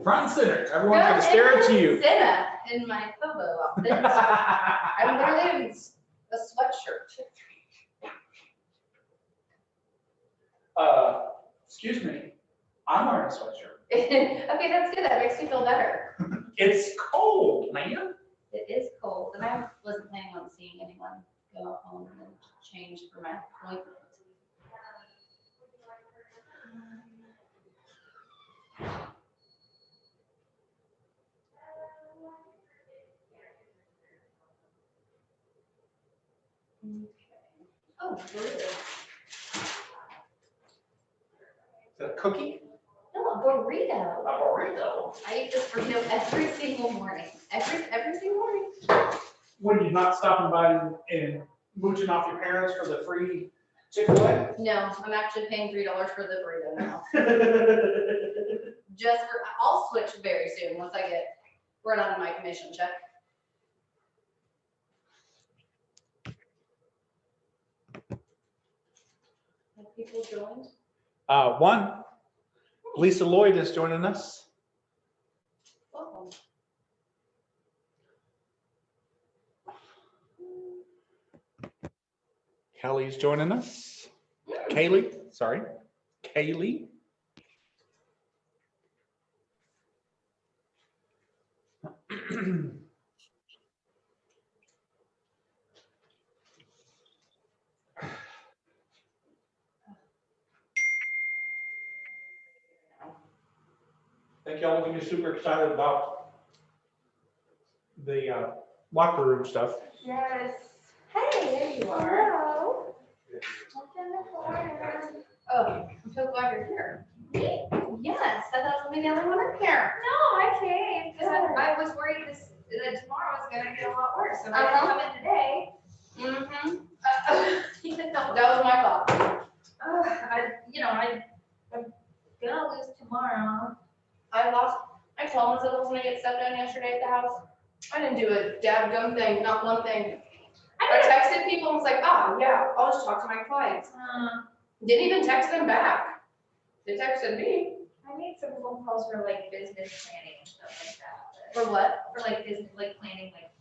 Front and center. Everyone's going to stare at you. Sit in my photo office. I'm literally in a sweatshirt. Excuse me. I'm wearing a sweatshirt. Okay, that's good. That makes me feel better. It's cold, man. It is cold, and I wasn't planning on seeing anyone go home and then change for my appointment. Okay. Oh, burrito. Is that a cookie? No, a burrito. A burrito. I eat this burrito every single morning. Every single morning. When you're not stopping by and mooching off your parents for the free Chick-fil-A? No, I'm actually paying $3 for the burrito now. Just for, I'll switch very soon once I get run out of my commission check. Have people joined? One. Lisa Lloyd is joining us. Welcome. Kelly's joining us. Kaylee, sorry. Kaylee. I think y'all are going to be super excited about the locker room stuff. Yes. Hey, there you are. Hello. Oh, I'm so glad you're here. Me? Yes, I thought maybe the other one up here. No, I came because I was worried that tomorrow was gonna get a lot worse. So I didn't come in today. That was my fault. I'm gonna lose tomorrow. I told myself I was gonna get stuff done yesterday at the house. I didn't do a dadgum thing, not one thing. I texted people and was like, oh yeah, I'll just talk to my clients. Didn't even text them back. They texted me. I made some phone calls for like business planning and stuff like that. For what? For like business, like planning like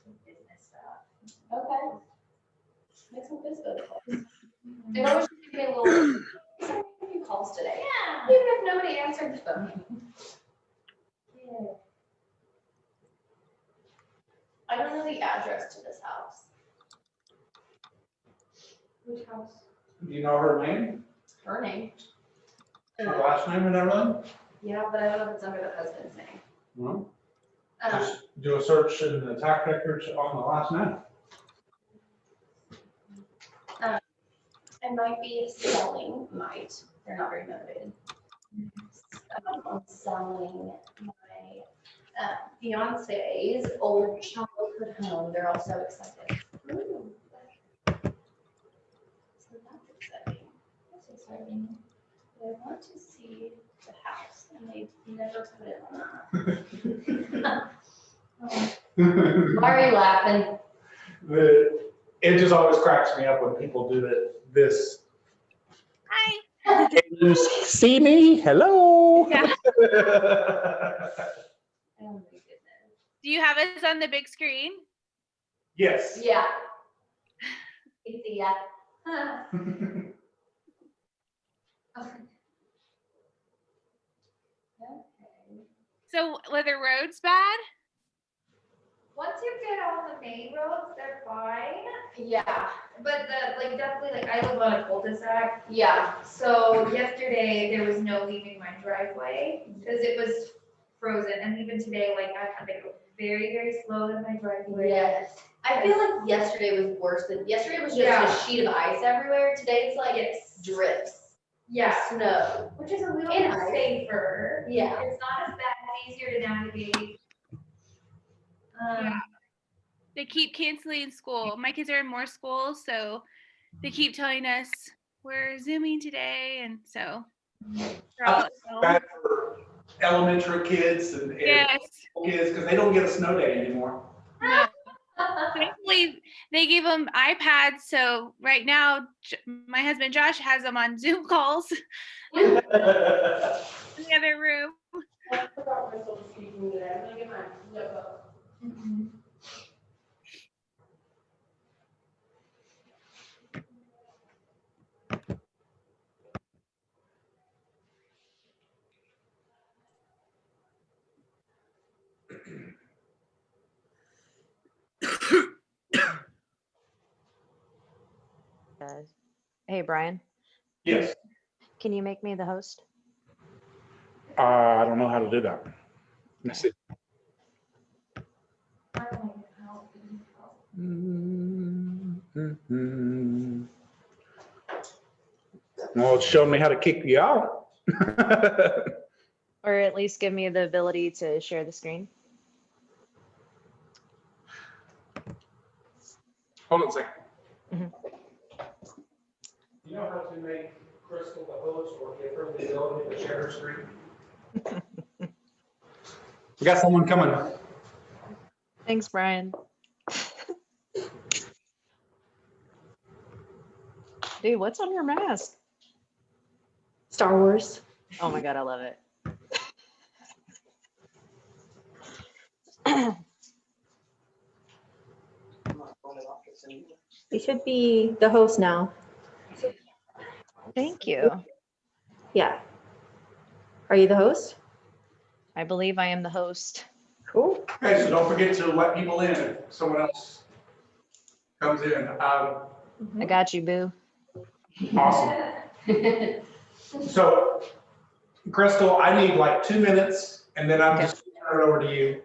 some business stuff. Okay. Make some business calls. They always give me a little, a few calls today. Yeah. Even if nobody answered the phone. Yeah. I don't know the address to this house. Which house? Do you know her name? Her name. Her last name and everything? Yeah, but I don't know if it's under the husband's name. Well, just do a search in the tax records on the last name. I might be selling, they're not very motivated. I'm selling my fiance's old childhood home. They're all so excited. Ooh. So that's exciting. That's exciting. They want to see the house and they never put it on that. Why are you laughing? It just always cracks me up when people do this. Hi. Can you see me? Hello. Yeah. Oh my goodness. Do you have us on the big screen? Yes. Yeah. It's yeah. Okay. So were the roads bad? Once you get on the main roads, they're fine. Yeah. But definitely I live on a cul-de-sac. Yeah. So yesterday there was no leaving my driveway because it was frozen. And even today, I had to go very, very slow in my driveway. Yes. I feel like yesterday was worse than, yesterday was just Yeah. a sheet of ice everywhere. Today it's like Yes. drips. Yeah. Snow. Which is a little And bit ice. safer. Yeah. It's not as bad, it's easier to navigate. They keep canceling school. My kids are in more schools, so they keep telling us we're Zooming today, and so they're all at home. Bad for elementary kids and Yes. kids because they don't get a snow day anymore. No. Thankfully, they gave them iPads, so right now my husband Josh has them on Zoom calls in the other room. I forgot my social speaking today. I'm gonna get my notebook. Hey, Brian, Yes. can you make me the host? I don't know how to do that. Let's see. Well, it's showing me how to kick you out. Or at least give me the ability to share the screen? Hold on a second. Mhm. You know how to make Crystal the host or give her the ability to share her screen? We got someone coming. Thanks, Brian. Dude, what's on your mask? Star Wars. Oh my God, I love it. You should be the host now. Thank you. Yeah. Are you the host? I believe I am the host. Cool. Okay, so don't forget to let people in if someone else comes in. I got you, boo. Awesome. So, Crystal, I need like 2 minutes, and then I'm Okay. just gonna turn it over to you.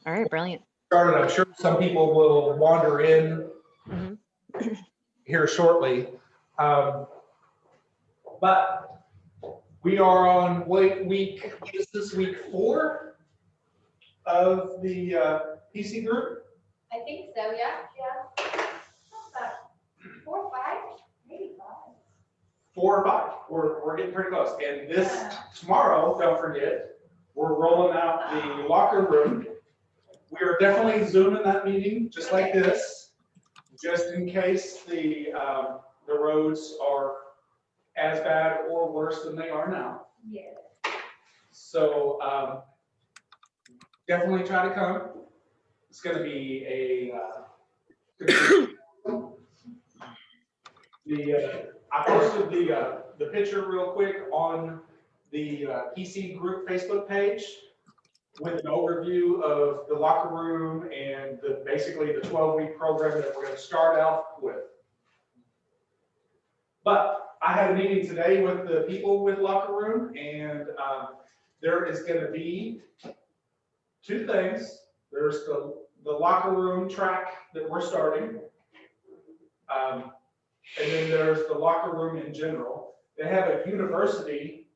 All right, brilliant. Started, I'm sure some people will wander in Mhm. here shortly. But we are on week, what is this, week 4 of the PC group? I think so, yeah. About 4 or 5, maybe 5. 4 or 5. We're getting pretty close. And tomorrow, don't forget, we're rolling out the locker room. We are definitely Zooming that meeting, just like this, just in case the roads are as bad or worse than they are now. Yeah. So definitely try to come. It's going to be I posted the picture real quick on the PC group Facebook page with an overview of the locker room and basically the 12-week program that we're going to start out with. But I had a meeting today with the people with locker room, and there is going to be 2 things. There's the locker room track that we're starting. And then there's the locker room in general. They have a university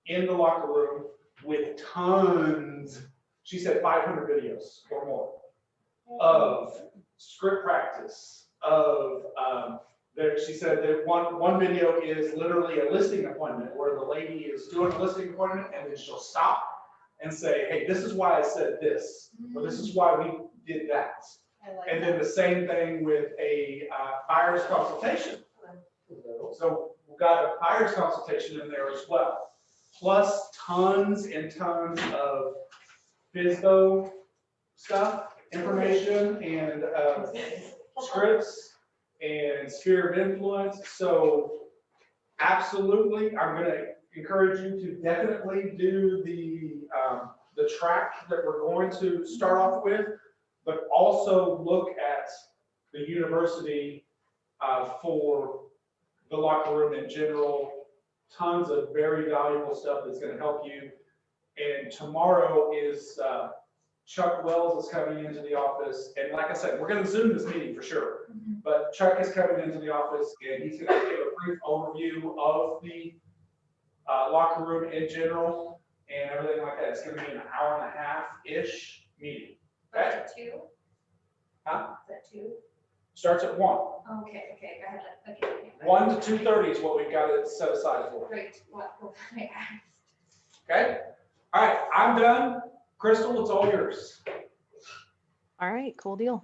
in the locker room with tons, she said 500 videos or more of script practice, of, she said that one video is literally a listing appointment where the lady is doing a listing appointment and then she'll stop and say, hey, this is why I said this, or this is why we did that. And then the same thing with a buyer's consultation. So we've got a buyer's consultation in there as well, plus tons and tons of FSBO stuff, information, and scripts and sphere of influence. So absolutely, I'm going to encourage you to definitely do the track that we're going to start off with, but also look at the university for the locker room in general. Tons of very valuable stuff that's going to help you. And tomorrow is Chuck Wells is coming into the office. And like I said, we're going to Zoom this meeting for sure. But Chuck is coming into the office and he's going to give a brief overview of the locker room in general and everything like that. It's going to be an hour and a half-ish meeting. Okay? Is that 2? Huh? Is that 2? Starts at 1. Okay, okay, go ahead. Okay. 1 to 2:30 is what we've got it set aside for. Great. What I asked. Okay? All right, I'm done. Crystal, it's all yours. All right, cool deal.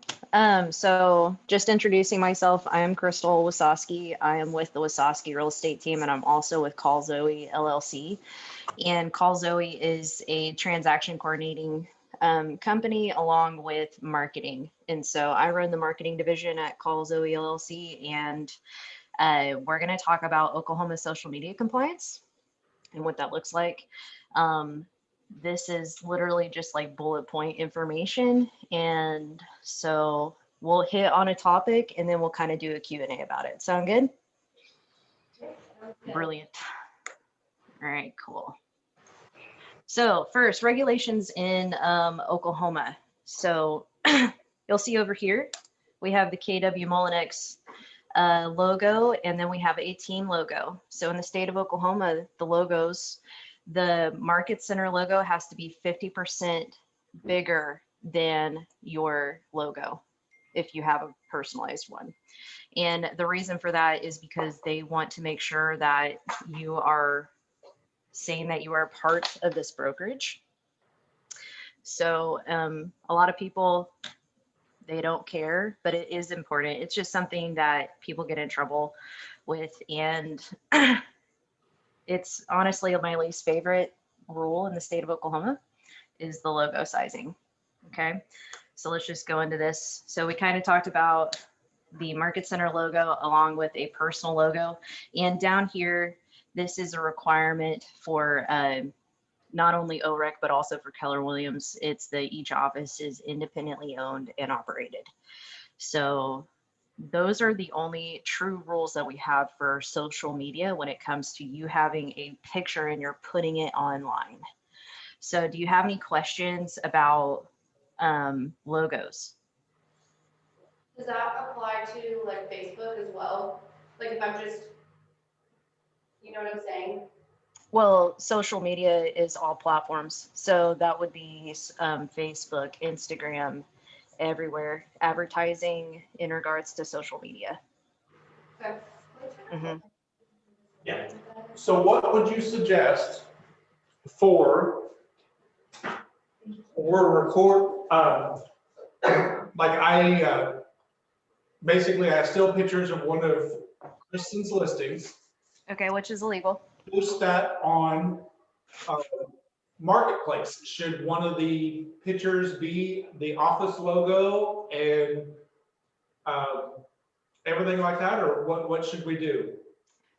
So just introducing myself, I am Crystal Wasowski. I am with the Wasowski Real Estate Team, and I'm also with Call Zoe LLC. And Call Zoe is a transaction coordinating company along with marketing. And so I run the marketing division at Call Zoe LLC, and we're going to talk about Oklahoma social media compliance and what that looks like. This is literally just like bullet point information. And so we'll hit on a topic and then we'll kind of do a Q&A about it. Sound good? Brilliant. All right, cool. So first, regulations in Oklahoma. So you'll see over here, we have the KW Mullinex logo, and then we have a team logo. So in the state of Oklahoma, the logos, the Market Center logo has to be 50% bigger than your logo if you have a personalized one. And the reason for that is because they want to make sure that you are saying that you are part of this brokerage. So a lot of people, they don't care, but it is important. It's just something that people get in trouble with. And it's honestly my least favorite rule in the state of Oklahoma is the logo sizing. Okay, so let's just go into this. So we kind of talked about the Market Center logo along with a personal logo. And down here, this is a requirement for not only OREC, but also for Keller Williams. It's that each office is independently owned and operated. So those are the only true rules that we have for social media when it comes to you having a picture and you're putting it online. So do you have any questions about logos? Does that apply to like Facebook as well? Like if I'm just, you know what I'm saying? Well, social media is all platforms. So that would be Facebook, Instagram, everywhere, advertising in regards to social media. Okay. Mhm. Yeah. So what would you suggest for record, like basically I have still pictures of one of Kristen's listings, Okay, which is illegal. post that on Marketplace. Should one of the pictures be the office logo and everything like that, or what should we do?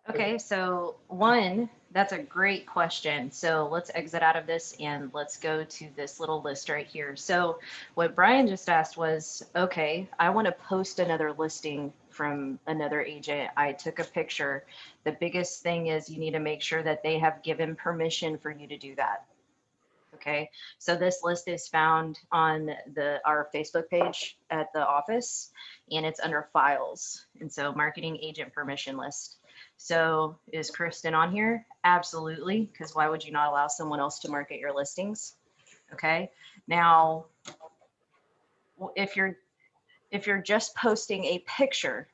Okay, so one, that's a great question. So let's exit out of this and let's go to this little list right here. So what Brian just asked was, okay, I want to post another listing from another agent. I took a picture. The biggest thing is you need to make sure that they have given permission for you to do that. Okay, so this list is found on our Facebook page at the office, and it's under files. And so marketing agent permission list. So is Kristen on here? Absolutely, because why would you not allow someone else to market your listings? Okay, now if you're just posting a picture,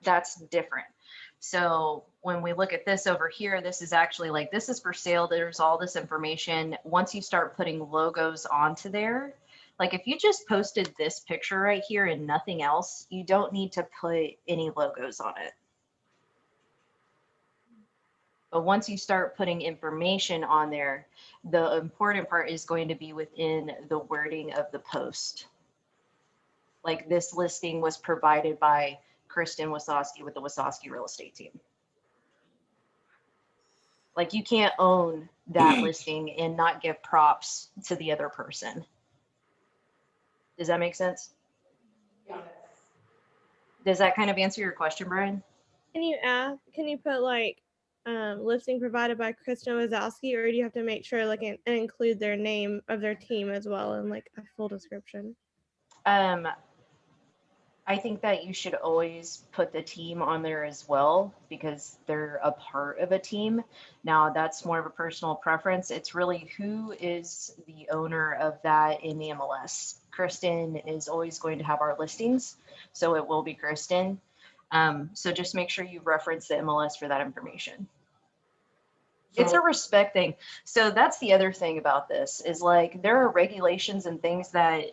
that's different. So when we look at this over here, this is actually like, this is for sale. There's all this information. Once you start putting logos onto there, like if you just posted this picture right here and nothing else, you don't need to put any logos on it. But once you start putting information on there, the important part is going to be within the wording of the post. Like this listing was provided by Kristen Wasowski with the Wasowski Real Estate Team. Like you can't own that listing and not give props to the other person. Does that make sense? Yeah. Does that kind of answer your question, Brian? Can you put like listing provided by Kristen Wazowski, or do you have to make sure like and include their name of their team as well in like a full description? I think that you should always put the team on there as well because they're a part of a team. Now that's more of a personal preference. It's really who is the owner of that in the MLS. Kristen is always going to have our listings, so it will be Kristen. So just make sure you reference the MLS for that information. It's a So- respect thing. So that's the other thing about this is like there are regulations and things that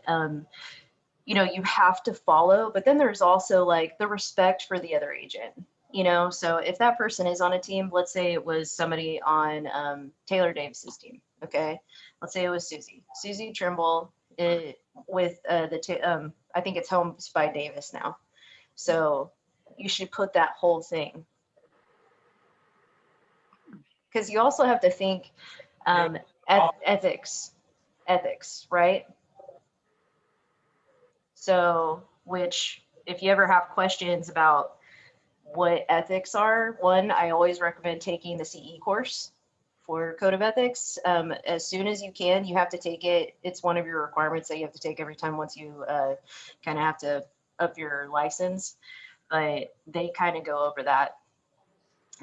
you know you have to follow, but then there's also like the respect for the other agent. You know, so if that person is on a team, let's say it was somebody on Taylor Davis's team. Okay, let's say it was Susie Trimble with I think it's Homes by Davis now. So you should put that whole thing. Because you also have to think ethics, right? So, which if you ever have questions about what ethics are, one, I always recommend taking the CE course for Code of Ethics. As soon as you can, you have to take it. It's one of your requirements that you have to take every time once you kind of have to up your license. But they kind of go over that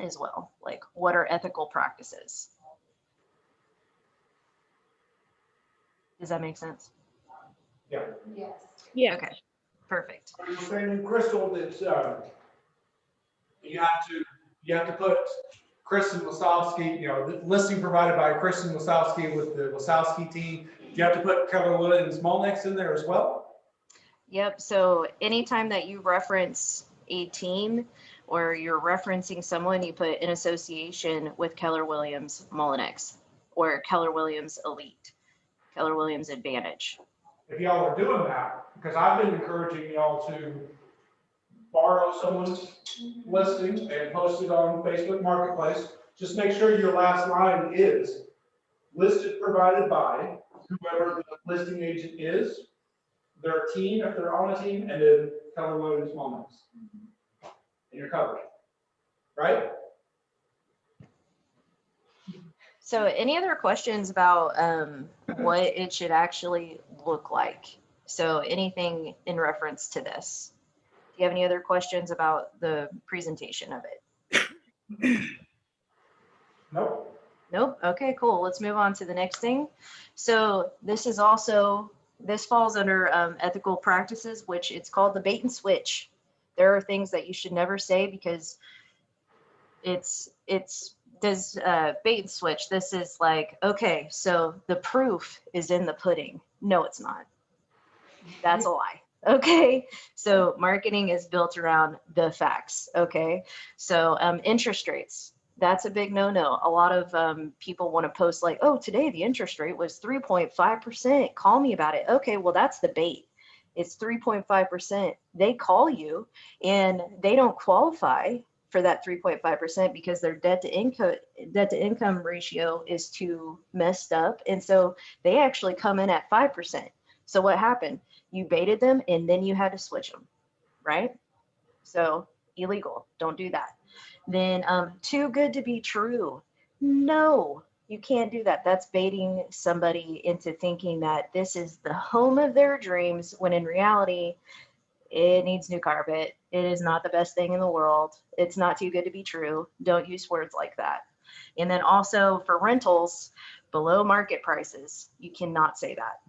as well. Like, what are ethical practices? Does that make sense? Yeah. Yes. Yeah. Okay, perfect. Are you saying, Crystal, that you have to put Kristen Wasowski, you know, the listing provided by Kristen Wasowski with the Wasowski team. Do you have to put Keller Williams Molnex in there as well? Yep. So anytime that you reference a team or you're referencing someone, you put in association with Keller Williams Mullinex or Keller Williams Elite, Keller Williams Advantage. If y'all are doing that, because I've been encouraging y'all to borrow someone's listing and post it on Facebook Marketplace. Just make sure your last line is listed provided by whoever the listing agent is, their team, if they're on a team, and then Keller Williams Molnex. And you're covered, right? So any other questions about what it should actually look like? So anything in reference to this? Do you have any other questions about the presentation of it? Nope. Nope. Okay, cool. Let's move on to the next thing. So this falls under ethical practices, which it's called the bait and switch. There are things that you should never say because it's bait and switch. This is like, okay, so the proof is in the pudding. No, it's not. That's a lie. Okay, so marketing is built around the facts. Okay, so interest rates. That's a big no-no. A lot of people want to post like, oh, today the interest rate was 3.5%. Call me about it. Okay, well, that's the bait. It's 3.5%. They call you and they don't qualify for that 3.5% because their debt to income ratio is too messed up. And so they actually come in at 5%. So what happened? You baited them and then you had to switch them, right? So illegal. Don't do that. Then too good to be true. No, you can't do that. That's baiting somebody into thinking that this is the home of their dreams when in reality, it needs new carpet. It is not the best thing in the world. It's not too good to be true. Don't use words like that. And then also for rentals, below market prices, you cannot say that.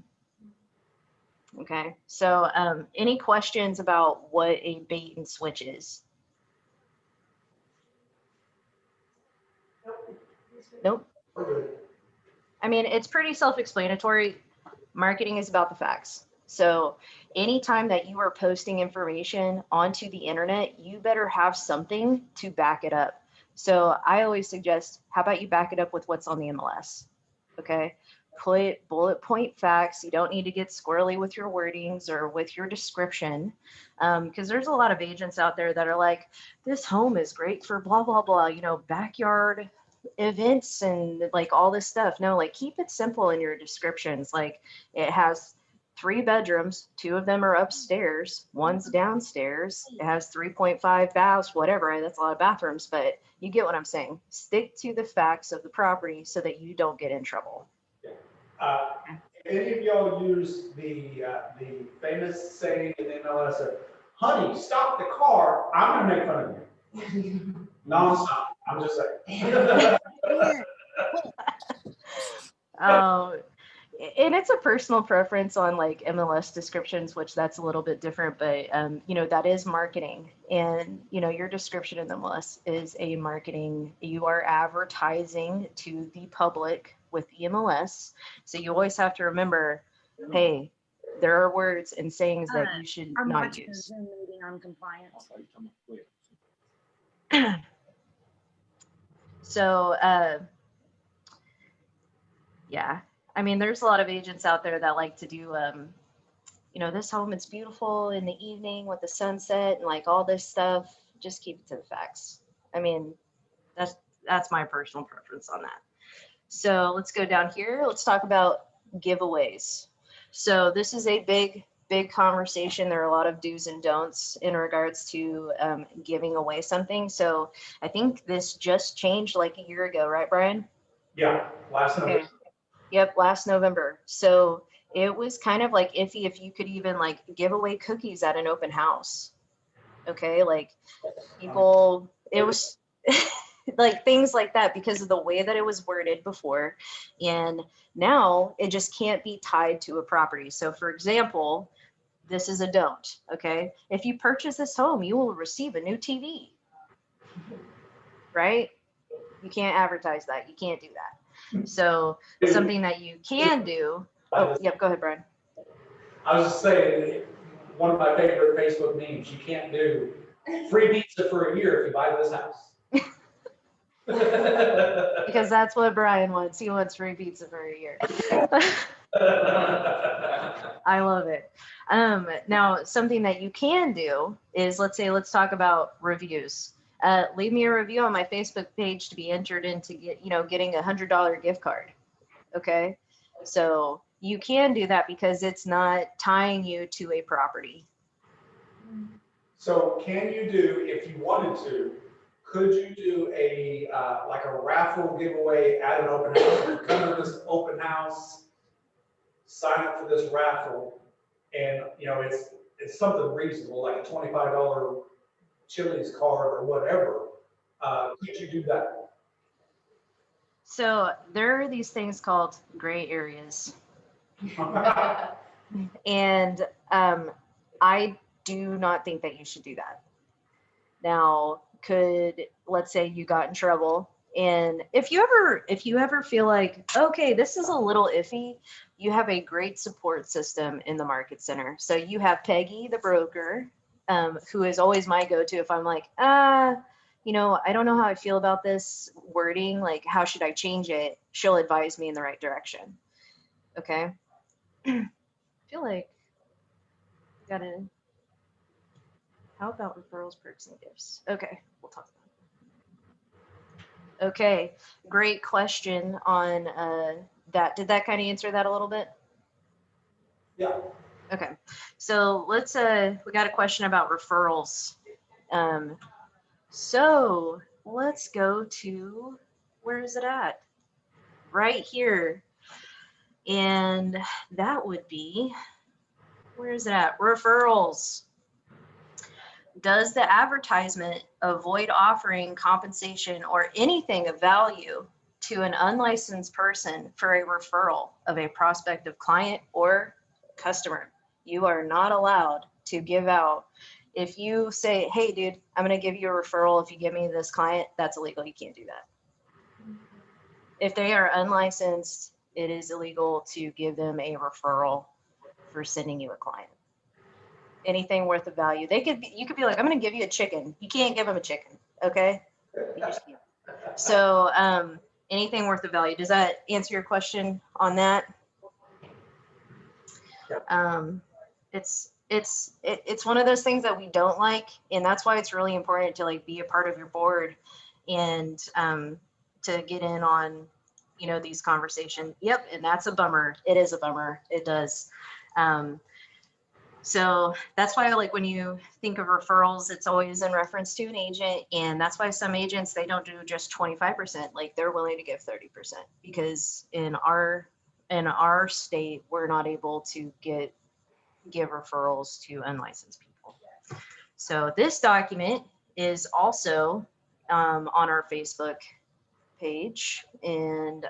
Okay, so any questions about what a bait and switch is? Nope. I mean, it's pretty self-explanatory. Marketing is about the facts. So anytime that you are posting information onto the internet, you better have something to back it up. So I always suggest, how about you back it up with what's on the MLS? Okay, put bullet point facts. You don't need to get squirrely with your wordings or with your description, because there's a lot of agents out there that are like, this home is great for blah, blah, blah, you know, backyard events and like all this stuff. No, like keep it simple in your descriptions. Like it has 3 bedrooms, 2 of them are upstairs, 1's downstairs. It has 3.5 baths, whatever. That's a lot of bathrooms, but you get what I'm saying. Stick to the facts of the property so that you don't get in trouble. If any of y'all use the famous saying in MLS, honey, stop the car, I'm gonna make fun of you. Non-stop, I'm just saying. and it's a personal preference on like MLS descriptions, which that's a little bit different, but you know, that is marketing. And you know, your description in the MLS is a marketing, you are advertising to the public with the MLS. So you always have to remember, hey, there are words and sayings that you should I'm not watching a use. Zoom meeting, I'm compliant. So yeah, I mean, there's a lot of agents out there that like to do you know, this home, it's beautiful in the evening with the sunset and like all this stuff. Just keep it to the facts. I mean, that's my personal preference on that. So let's go down here. Let's talk about giveaways. So this is a big conversation. There are a lot of do's and don'ts in regards to giving away something. So I think this just changed like a year ago, right, Brian? Yeah, last November. Okay. Yep, last November. So it was kind of like iffy if you could even like give away cookies at an open house. Okay, like people, it was like things like that because of the way that it was worded before. And now it just can't be tied to a property. So for example, this is a don't, okay? If you purchase this home, you will receive a new TV, right? You can't advertise that. You can't do that. So something that you can do. Oh, yep. Go ahead, Brian. I was just saying, one of my favorite Facebook memes, you can't do free pizza for a year if you buy this house. Because that's what Brian wants. He wants free pizza for a year. I love it. Now, something that you can do is, let's talk about reviews. Leave me a review on my Facebook page to be entered into getting $100 gift card. Okay, so you can do that because it's not tying you to a property. So can you do, if you wanted to, could you do a like a raffle giveaway at an open house? Come to this open house, sign up for this raffle, and it's something reasonable, like a $25 Chili's card or whatever. Could you do that? So there are these things called gray areas. And I do not think that you should do that. Now, let's say you got in trouble, and if you ever feel like, okay, this is a little iffy, you have a great support system in the Market Center. So you have Peggy, the broker, who is always my go-to if I'm like, I don't know how I feel about this wording, like how should I change it? She'll advise me in the right direction. Okay. I feel like how about referrals, perks, and gifts? Okay, we'll talk about it. Okay, great question on that. Did that kind of answer that a little bit? Yeah. Okay, so let's we got a question about referrals. So let's go to, where is it at? Right here. And that would be, where is it at? Referrals. Does the advertisement avoid offering compensation or anything of value to an unlicensed person for a referral of a prospective client or customer? You are not allowed to give out. If you say, hey, dude, I'm going to give you a referral if you give me this client, that's illegal. You can't do that. If they are unlicensed, it is illegal to give them a referral for sending you a client. Anything worth of value. You could be like, I'm going to give you a chicken. You can't give them a chicken. Okay. You just can't. So anything worth of value. Does that answer your question on that? It's one of those things that we don't like, and that's why it's really important to like be a part of your board and to get in on these conversations. Yep, and that's a bummer. It is a bummer. It does. So that's why, like, when you think of referrals, it's always in reference to an agent. And that's why some agents, they don't do just 25%, like they're willing to give 30%, because in our state, we're not able to give referrals to unlicensed people. So this document is also on our Facebook page and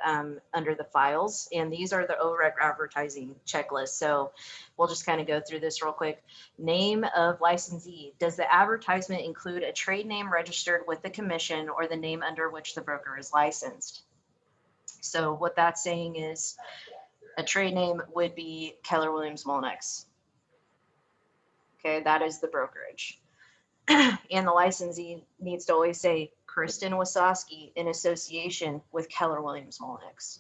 under the files, and these are the Overact advertising checklist. So we'll just kind of go through this real quick. Name of licensee. Does the advertisement include a trade name registered with the commission or the name under which the broker is licensed? So what that's saying is a trade name would be Keller Williams Molnex. Okay, that is the brokerage. And the licensee needs to always say Kristen Wasowski in association with Keller Williams Molnex.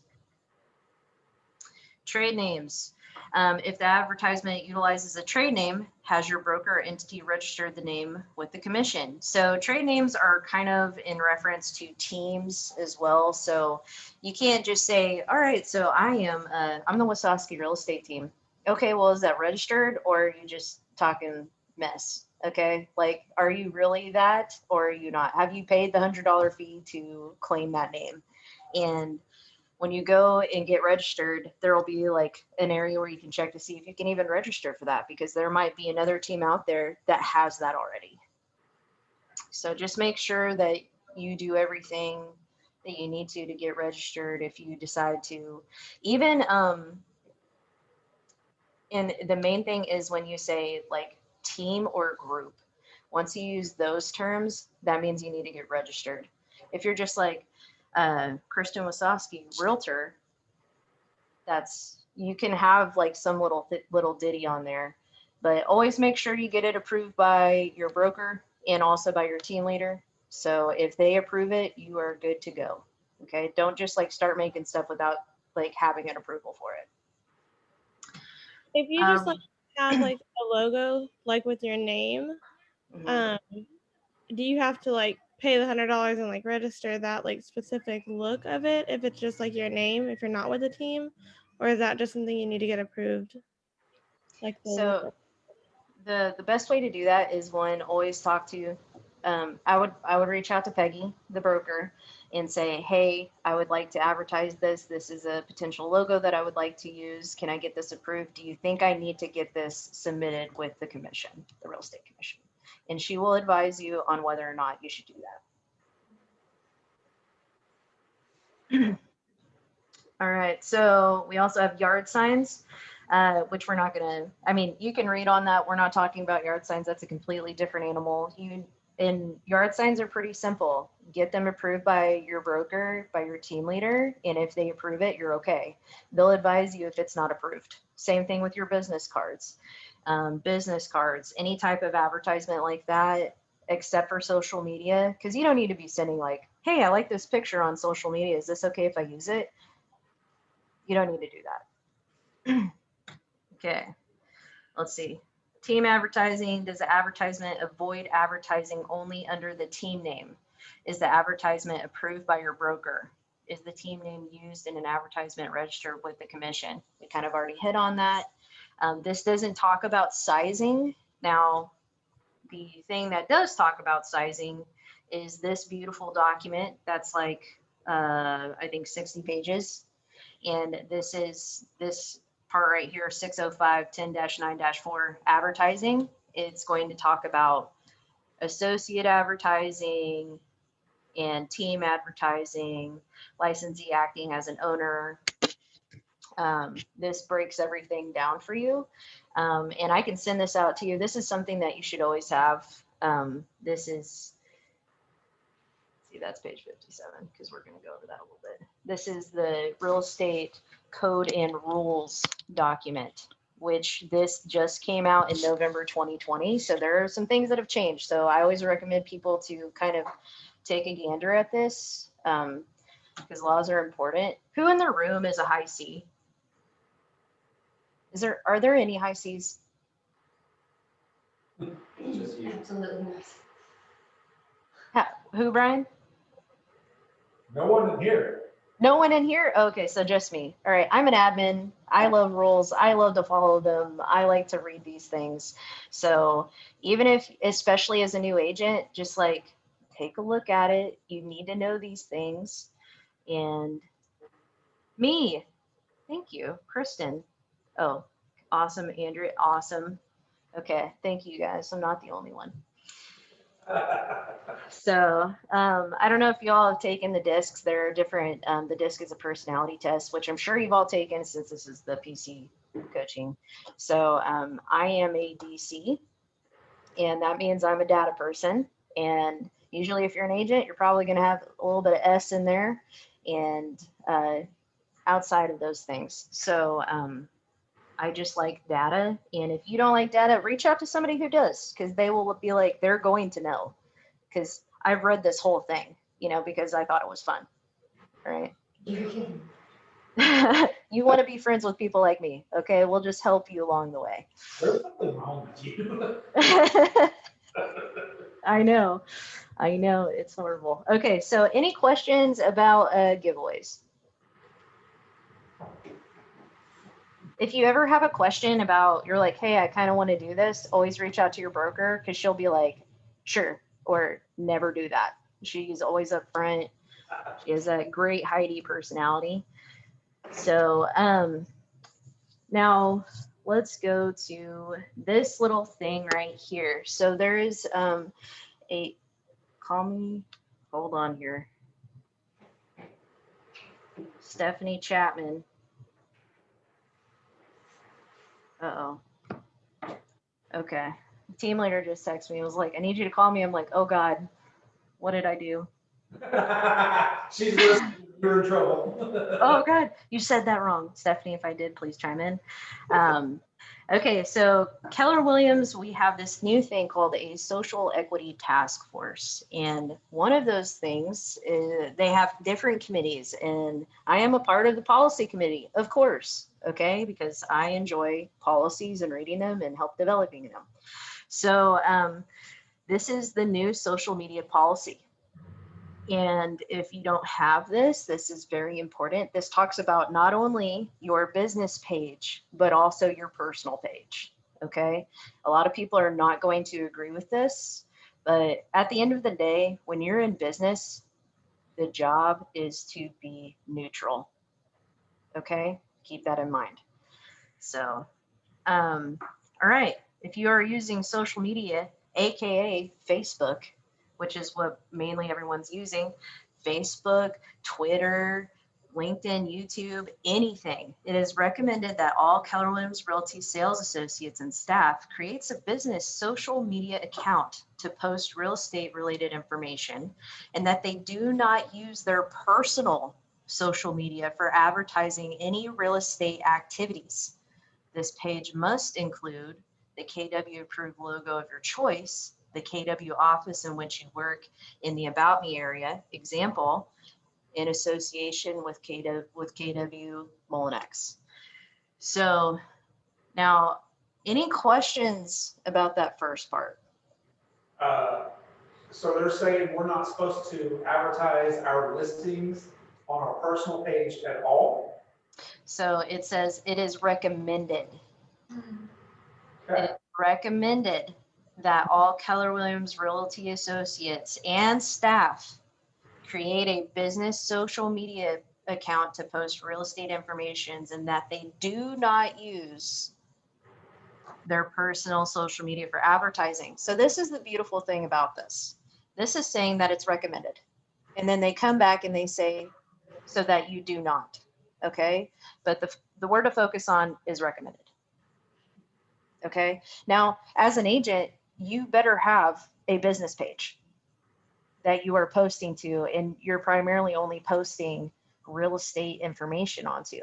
Trade names. If the advertisement utilizes a trade name, has your broker or entity registered the name with the commission? So trade names are kind of in reference to teams as well. So you can't just say, all right, so I'm the Wasowski real estate team. Okay, well, is that registered or are you just talking mess? Okay, like, are you really that or are you not? Have you paid the $100 fee to claim that name? And when you go and get registered, there will be like an area where you can check to see if you can even register for that, because there might be another team out there that has that already. So just make sure that you do everything that you need to get registered if you decide to. Even, and the main thing is when you say like team or group, once you use those terms, that means you need to get registered. If you're just like Kristen Wasowski, realtor, you can have like some little ditty on there, but always make sure you get it approved by your broker and also by your team leader. So if they approve it, you are good to go. Okay, don't just like start making stuff without like having an approval for it. If you just like have like a logo like with your name, do you have to like pay the $100 and like register that like specific look of it if it's just like your name if you're not with a team, or is that just something you need to get approved? Like so the best way to do that is always talk to I would reach out to Peggy, the broker, and say, hey, I would like to advertise this. This is a potential logo that I would like to use. Can I get this approved? Do you think I need to get this submitted with the commission, the real estate commission? And she will advise you on whether or not you should do that. All right, so we also have yard signs, which we're not gonna, I mean, you can read on that. We're not talking about yard signs. That's a completely different animal. And yard signs are pretty simple. Get them approved by your broker, by your team leader, and if they approve it, you're okay. They'll advise you if it's not approved. Same thing with your business cards. Any type of advertisement like that, except for social media, because you don't need to be sending like, hey, I like this picture on social media. Is this okay if I use it? You don't need to do that. Okay, let's see. Team advertising. Does the advertisement avoid advertising only under the team name? Is the advertisement approved by your broker? Is the team name used in an advertisement registered with the commission? We kind of already hit on that. This doesn't talk about sizing. Now, the thing that does talk about sizing is this beautiful document that's like, I think 60 pages. And this is this part right here, 605 10-9-4 advertising. It's going to talk about associate advertising and team advertising, licensee acting as an owner. This breaks everything down for you. And I can send this out to you. This is something that you should always have. This is, see, that's page 57, because we're going to go over that a little bit. This is the real estate code and rules document, which this just came out in November 2020. So there are some things that have changed. So I always recommend people to kind of take a gander at this, because laws are important. Who in the room is a high C? Are there any high Cs? Absolutely. Who, Brian? No one in here. No one in here? Okay, so just me. All right, I'm an admin. I love rules. I love to follow them. I like to read these things. So even if, especially as a new agent, just like take a look at it. You need to know these things. And me, thank you, Kristen. Oh, awesome, Andrea, awesome. Okay, thank you guys. I'm not the only one. So I don't know if you all have taken the discs. There are different, the disc is a personality test, which I'm sure you've all taken since this is the PC coaching. So I am a DC, and that means I'm a data person. And usually if you're an agent, you're probably going to have a little bit of S in there and outside of those things. So I just like data. And if you don't like data, reach out to somebody who does, because they will be like, they're going to know. Because I've read this whole thing, you know, because I thought it was fun, right? You're kidding. You want to be friends with people like me, okay? We'll just help you along the way. There's something wrong with you. I know, it's horrible. Okay, so any questions about giveaways? If you ever have a question about, you're like, hey, I kind of want to do this, always reach out to your broker, because she'll be like, sure, or never do that. She's always upfront. She has a great Heidi personality. So now let's go to this little thing right here. So there is call me, hold on here. Stephanie Chapman. Uh-oh. Okay. Team leader just texted me. It was like, I need you to call me. I'm like, oh God, what did I do? She's listening. You're in trouble. Oh God, you said that wrong. Stephanie, if I did, please chime in. Okay, so Keller Williams, we have this new thing called a social equity task force. And one of those things is they have different committees, and I am a part of the policy committee, of course, okay, because I enjoy policies and reading them and help developing them. So this is the new social media policy. And if you don't have this, this is very important. This talks about not only your business page, but also your personal page. Okay. A lot of people are not going to agree with this, but at the end of the day, when you're in business, the job is to be neutral. Okay. Keep that in mind. So, all right. If you are using social media, AKA Facebook, which is what mainly everyone's using, Facebook, Twitter, LinkedIn, YouTube, anything. It is recommended that all Keller Williams Realty sales associates and staff creates a business social media account to post real estate related information, and that they do not use their personal social media for advertising any real estate activities. This page must include the KW approved logo of your choice, the KW office in which you work in the About Me area, example, in association with KW Molinex. So now, any questions about that first part? So they're saying we're not supposed to advertise our listings on our personal page at all? So it says it is recommended. Okay. It is recommended that all Keller Williams Realty associates and staff create a business social media account to post real estate information, and that they do not use their personal social media for advertising. So this is the beautiful thing about this. This is saying that it's recommended. And then they come back and they say, so that you do not, okay? But the word to focus on is recommended. Okay, now as an agent, you better have a business page that you are posting to, and you're primarily only posting real estate information onto,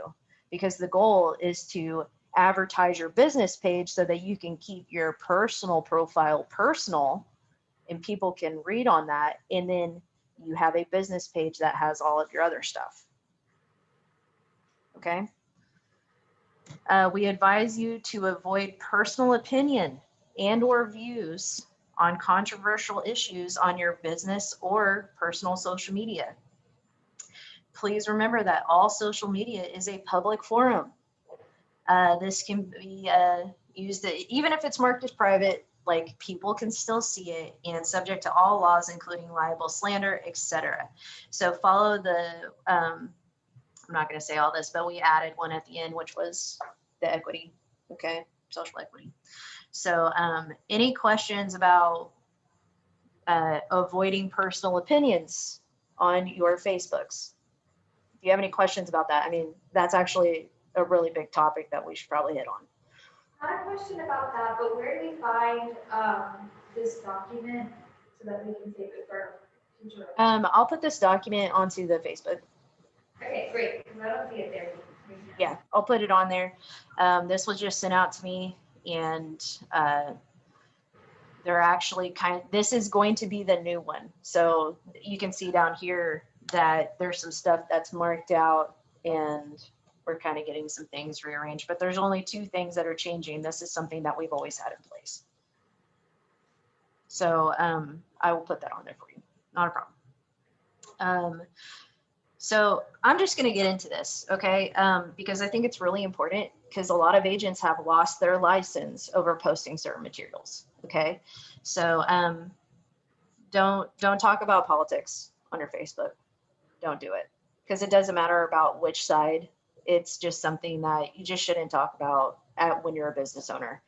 because the goal is to advertise your business page so that you can keep your personal profile personal and people can read on that, and then you have a business page that has all of your other stuff. Okay. We advise you to avoid personal opinion and or views on controversial issues on your business or personal social media. Please remember that all social media is a public forum. This can be used, even if it's marked as private, like people can still see it, and subject to all laws, including libel, slander, etc. So follow the, I'm not going to say all this, but we added one at the end, which was the equity, okay, social equity. So any questions about avoiding personal opinions on your Facebooks. If you have any questions about that, I mean, that's actually a really big topic that we should probably hit on. I have a question about that, but where do we find this document so that we can save it for future? I'll put this document onto the Facebook. Okay, great, because I don't see it there. Yeah, I'll put it on there. This was just sent out to me, and they're actually this is going to be the new one. So you can see down here that there's some stuff that's marked out, and we're kind of getting some things rearranged, but there's only 2 things that are changing. This is something that we've always had in place. So I will put that on there for you. Not a problem. So I'm just going to get into this, okay? Because I think it's really important, because a lot of agents have lost their license over posting certain materials, okay? So don't talk about politics on your Facebook. Don't do it, because it doesn't matter about which side. It's just something that you just shouldn't talk about when you're a business owner.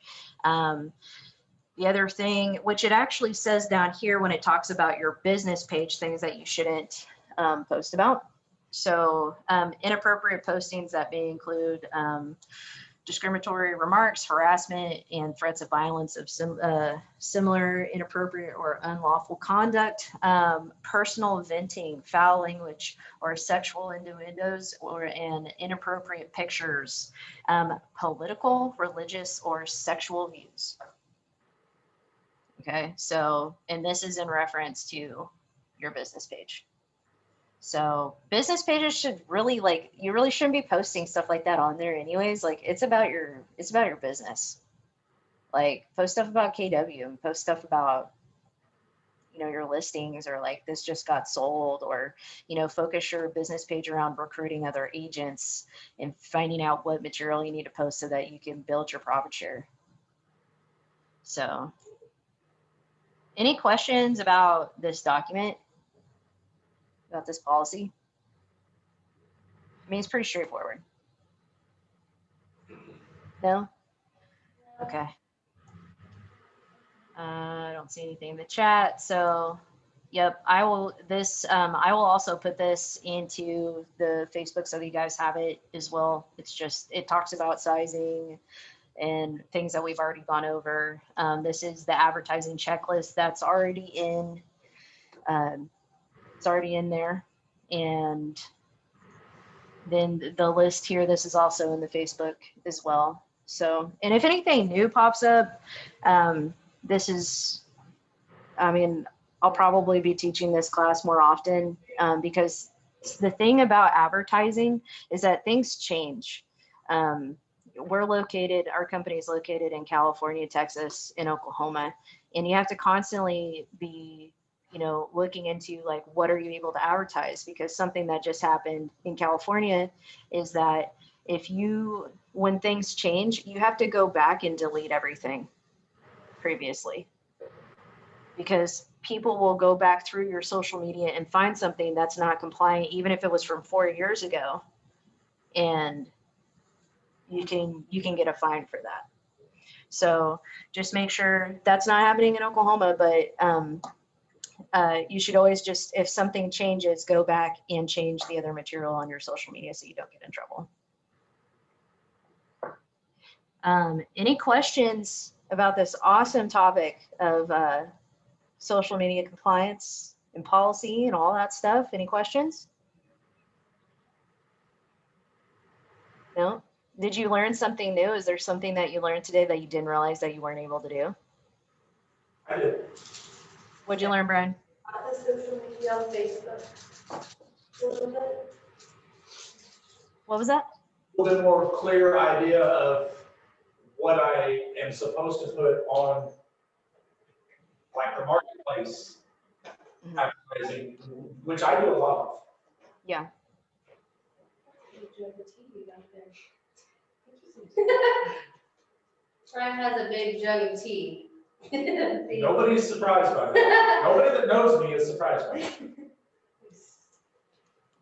The other thing, which it actually says down here when it talks about your business page, things that you shouldn't post about. So inappropriate postings that may include discriminatory remarks, harassment, and threats of violence of similar inappropriate or unlawful conduct, personal venting, foul language, or sexual innuendos, and inappropriate pictures, political, religious, or sexual views. Okay, so, and this is in reference to your business page. So business pages should really, like, you really shouldn't be posting stuff like that on there anyways. Like, it's about your business. Like, post stuff about KW and post stuff about, you know, your listings, or like this just got sold, or, you know, focus your business page around recruiting other agents and finding out what material you need to post so that you can build your profit share. So any questions about this document? About this policy? I mean, it's pretty straightforward. No? Okay. I don't see anything in the chat. So, yep, I will also put this into the Facebook so that you guys have it as well. It's just, it talks about sizing and things that we've already gone over. This is the advertising checklist that's already in, it's already in there. And then the list here, this is also in the Facebook as well. So, and if anything new pops up, this is, I mean, I'll probably be teaching this class more often, because the thing about advertising is that things change. Our company is located in California, Texas, and Oklahoma, and you have to constantly be, you know, looking into, like, what are you able to advertise? Because something that just happened in California is that when things change, you have to go back and delete everything previously, because people will go back through your social media and find something that's not compliant, even if it was from 4 years ago, and you can get a fine for that. So just make sure that's not happening in Oklahoma, but you should always just, if something changes, go back and change the other material on your social media so you don't get in trouble. Any questions about this awesome topic of social media compliance and policy and all that stuff? Any questions? No? Did you learn something new? Is there something that you learned today that you didn't realize that you weren't able to do? I did. What'd you learn, Brian? The social media on Facebook. What was that? A little bit more clear idea of what I am supposed to put on, like, the marketplace advertising, which I do a lot of. Yeah. Brian has a big jug of tea. Nobody's surprised by that. Nobody that knows me is surprised by that.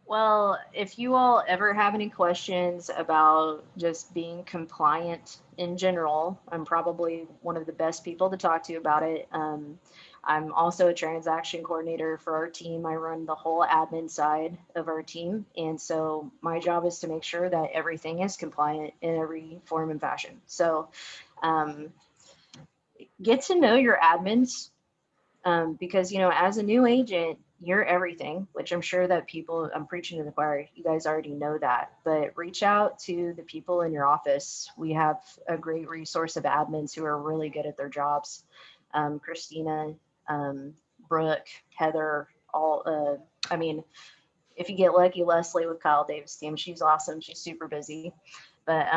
Well, if you all ever have any questions about just being compliant in general, I'm probably one of the best people to talk to about it. I'm also a transaction coordinator for our team. I run the whole admin side of our team. And so my job is to make sure that everything is compliant in every form and fashion. So get to know your admins because, you know, as a new agent, you're everything, which I'm sure that people, I'm preaching to the choir, you guys already know that, but reach out to the people in your office. We have a great resource of admins who are really good at their jobs. Christina, Brooke, Heather, all, I mean, if you get lucky, Leslie with Kyle Davis' team, she's awesome. She's super busy, but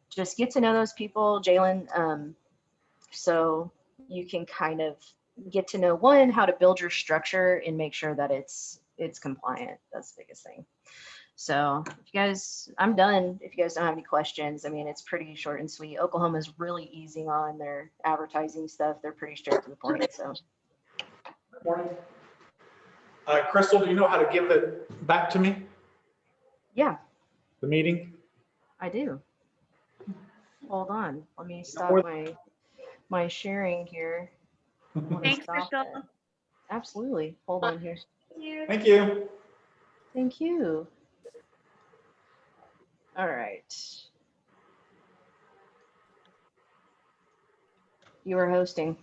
just get to know those people, Jalen, so you can kind of get to know, one, how to build your structure and make sure that it's compliant. That's the biggest thing. So if you guys, I'm done. If you guys don't have any questions, I mean, it's pretty short and sweet. Oklahoma's really easing on their advertising stuff. They're pretty straight to the point. So. Morning. Crystal, do you know how to give it back to me? Yeah, The meeting? I do. Hold on. Let me stop my sharing here. Thanks, Crystal. Absolutely. Hold on here. Thank you. Thank you. All right. You are hosting.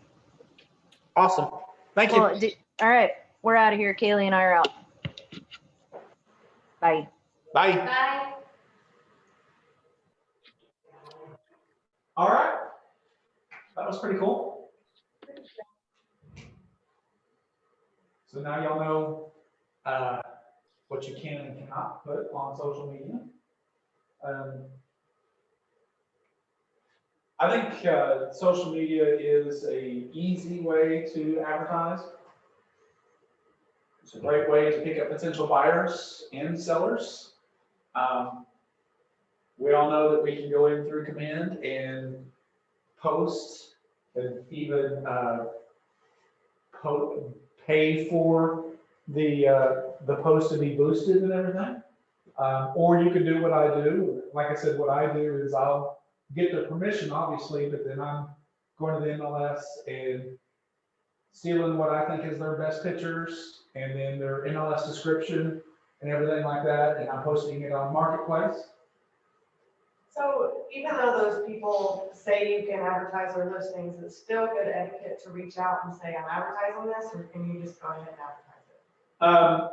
Awesome. Thank you. Well, all right. We're out of here. Kaylee and I are out. Bye. Bye. Bye. All right. That was pretty cool. So now y'all know what you can and cannot put on social media. I think social media is an easy way to advertise. It's a great way to pick up potential buyers and sellers. We all know that we can go in through command and post and even pay for the post to be boosted and everything. Or you can do what I do. Like I said, what I do is I'll get their permission, obviously, but then I'm going to the MLS and stealing what I think is their best pictures and then their MLS description and everything like that, and I'm posting it on Marketplace. So even though those people say you can advertise or those things, it's still good etiquette to reach out and say, I'm advertising this, or can you just go ahead and advertise it?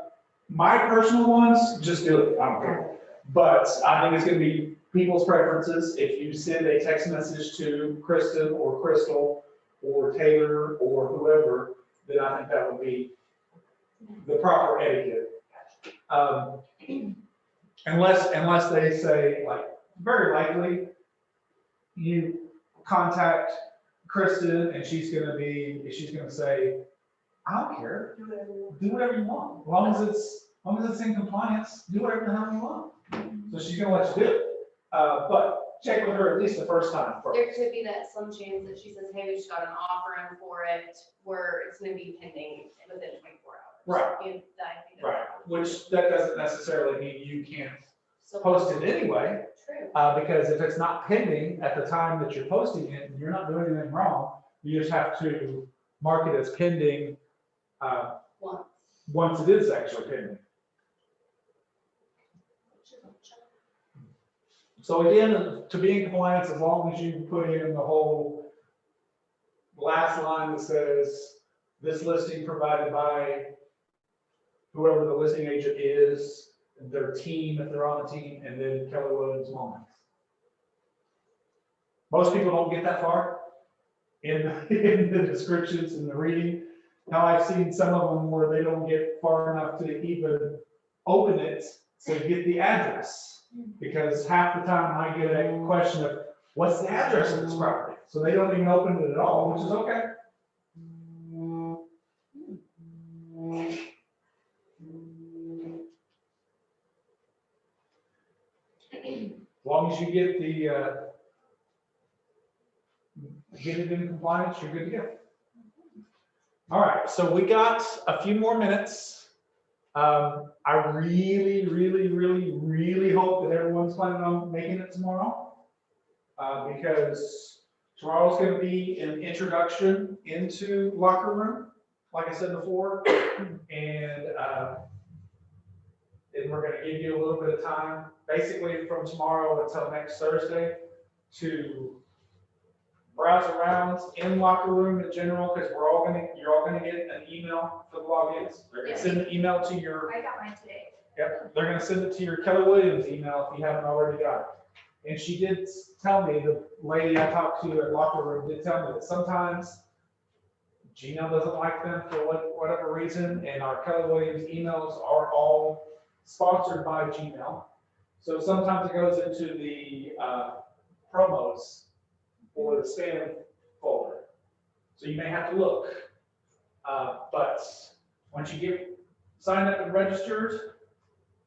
My personal ones, just do it, I don't care. But I think it's gonna be people's preferences. If you send a text message to Kristen or Crystal or Taylor or whoever, then I think that would be the proper etiquette. Unless they say, like, very likely, you contact Kristen and she's gonna say, I don't care, do whatever you want. As long as it's in compliance, do whatever the hell you want. So she's gonna let you do it. But check with her at least the first time first. There could be that slim chance that she says, hey, we just got an offer in for it, where it's gonna be pending within 24 hours. Right. I think that's Right, which that doesn't necessarily mean you can't so post it anyway. true. Because if it's not pending at the time that you're posting it, you're not doing anything wrong. You just have to mark it as pending once it is actually pending. So again, to be in compliance, as long as you put in the whole last line that says, this listing provided by whoever the listing agent is, their team, if they're on the team, and then Keller Williams Moments. Most people don't get that far in the descriptions and the reading. Now I've seen some of them where they don't get far enough to even open it to get the address. Because half the time I get a question of, what's the address of this property? So they don't even open it at all, which is okay. As long as you get it in compliance, you're good to go. All right, so we got a few more minutes. I really, really, really, really hope that everyone's planning on making it tomorrow. Because tomorrow's going to be an introduction into locker room. like I said before, and then we're gonna give you a little bit of time, basically from tomorrow until next Thursday, to browse around in locker room in general, because you're all gonna get an email for the logins. They're gonna send an email to your, I got mine today. yep, they're gonna send it to your Keller Williams email if you haven't already got it. And she did tell me, the lady I talked to at locker room did tell me that sometimes Gmail doesn't like them for whatever reason, and our Keller Williams emails are all sponsored by Gmail. So sometimes it goes into the promos or the spam folder. So you may have to look. But once you get signed up and registered,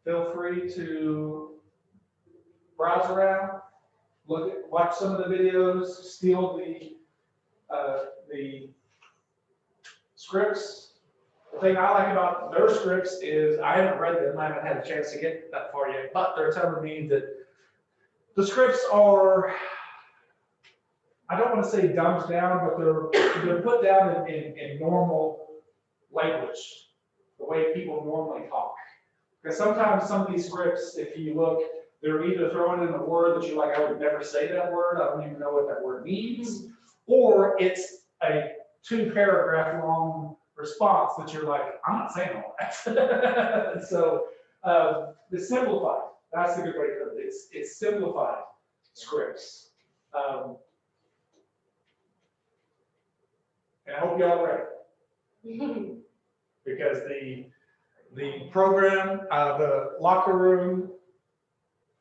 feel free to browse around, watch some of the videos, steal the scripts. The thing I like about their scripts is I haven't read them, I haven't had a chance to get that far yet, but they're telling me that the scripts are, I don't want to say dumbed down, but they're put down in normal language, the way people normally talk. Because sometimes some of these scripts, if you look, they're either throwing in a word that you're like, I would never say that word, I don't even know what that word means, or it's a 2-paragraph long response that you're like, I'm not saying all that. So it's simplified. That's the good way to put it. It's simplified scripts. And I hope y'all are ready. Because the program, the locker room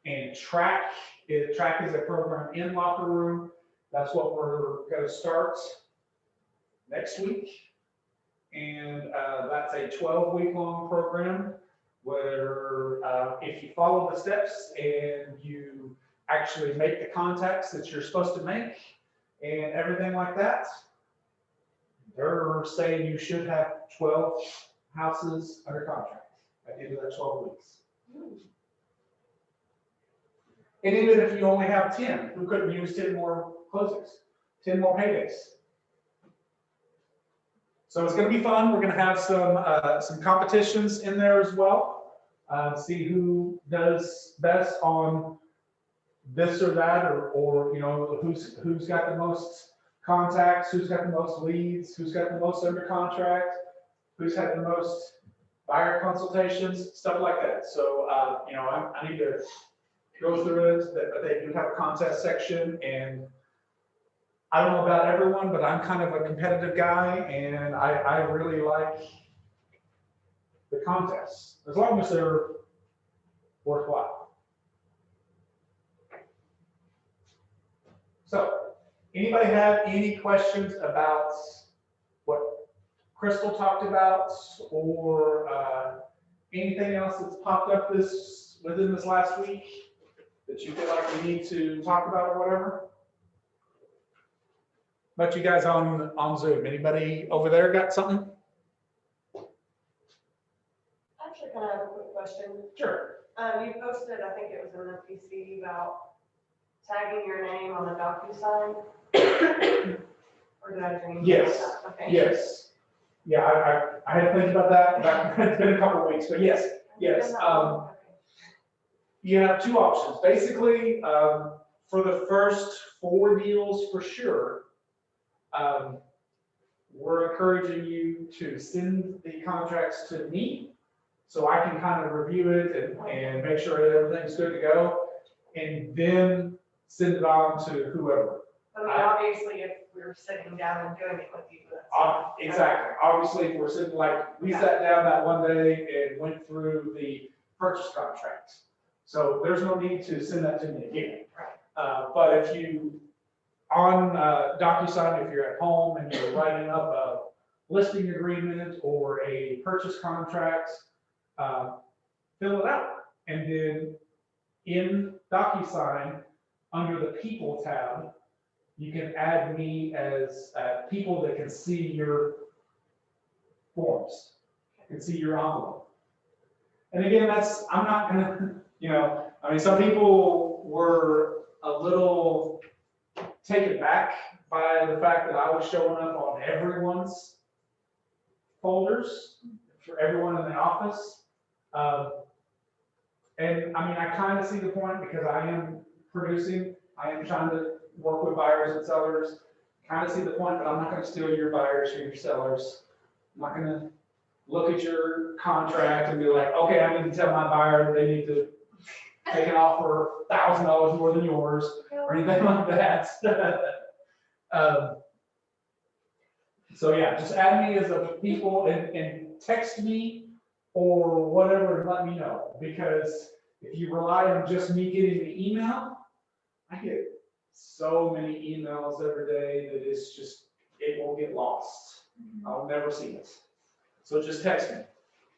and track is a program in locker room. That's what we're going to start next week. And that's a 12-week long program where if you follow the steps and you actually make the contacts that you're supposed to make and everything like that, they're saying you should have 12 houses under contract at the end of that 12 weeks. And even if you only have 10, who couldn't use 10 more closings, 10 more paydays? So it's going to be fun. We're going to have some competitions in there as well. See who does best on this or that, or you know, who's got the most contacts, who's got the most leads, who's got the most under contract, who's had the most buyer consultations, stuff like that. So you know, I need to go through it. But they do have a contest section, and I don't know about everyone, but I'm kind of a competitive guy, and I really like the contests, as long as they're worthwhile. So, anybody have any questions about what Crystal talked about, or anything else that's popped up within this last week that you feel like we need to talk about or whatever? But you guys on Zoom, anybody over there got something? I actually kind of have a quick question. Sure. You posted, I think it was in the PC, about tagging your name on a DocuSign. Or did I dream? Yes. Okay. Yes. Yeah, I had to think about that. It's been a couple of weeks, but yes. You have two options. Basically, for the first 4 deals for sure, we're encouraging you to send the contracts to me so I can kind of review it and make sure that everything's good to go, and then send it on to whoever. I mean, obviously, if we were sitting down and doing it with you, that's. Exactly. Obviously, if we're sitting, like, we sat down that one day and went through the purchase contract. So there's no need to send that to me again. But if you, on DocuSign, if you're at home and you're writing up a listing agreement or a purchase contract, fill it out. And then in DocuSign, under the People tab, you can add me as people that can see your forms, can see your envelope. And again, I'm not gonna, you know, I mean, some people were a little taken back by the fact that I was showing up on everyone's folders for everyone in the office. And I mean, I kind of see the point because I am producing, I am trying to work with buyers and sellers. Kind of see the point, but I'm not gonna steal your buyers or your sellers. I'm not gonna look at your contract and be like, okay, I need to tell my buyer they need to take an offer $1,000 more than yours or anything like that. So yeah, just add me as a people and text me or whatever and let me know. Because if you rely on just me getting the email, I get so many emails every day that it's just, it will get lost. I'll never see it. So just text me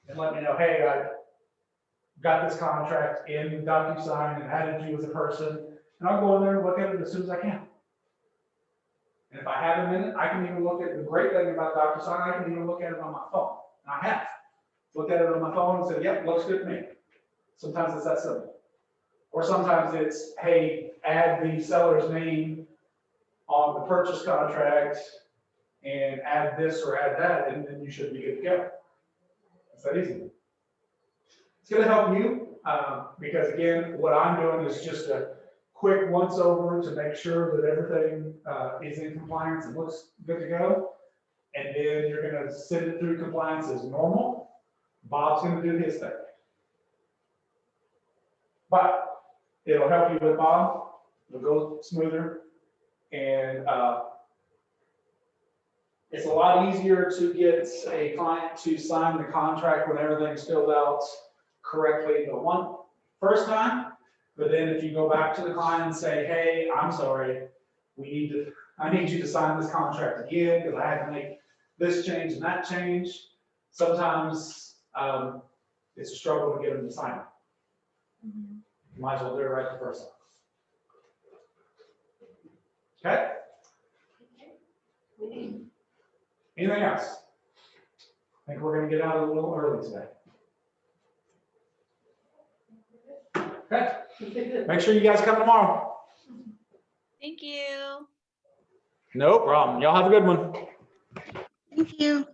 and let me know, hey, I got this contract in DocuSign and added you as a person, and I'll go in there and look at it as soon as I can. And if I have a minute, I can even look at the great thing about DocuSign, I can even look at it on my phone. And I have looked at it on my phone and said, yep, looks good to me. Sometimes it's that simple. Or sometimes it's, hey, add the seller's name on the purchase contract and add this or add that, and then you should be good to go. It's that easy. It's gonna help you, because again, what I'm doing is just a quick once over to make sure that everything is in compliance and looks good to go. And then you're gonna send it through compliance as normal. Bob's gonna do his thing. But it'll help you with Bob, it'll go smoother, and it's a lot easier to get a client to sign the contract when everything's filled out correctly the first time. But then if you go back to the client and say, hey, I'm sorry, I need you to sign this contract again because I had to make this change and that change. Sometimes it's a struggle to get them to sign it. You might as well do it right the first time. Okay? Anything else? I think we're gonna get out a little early today. Okay? Make sure you guys come tomorrow. Thank you. No problem. Y'all have a good one. Thank you.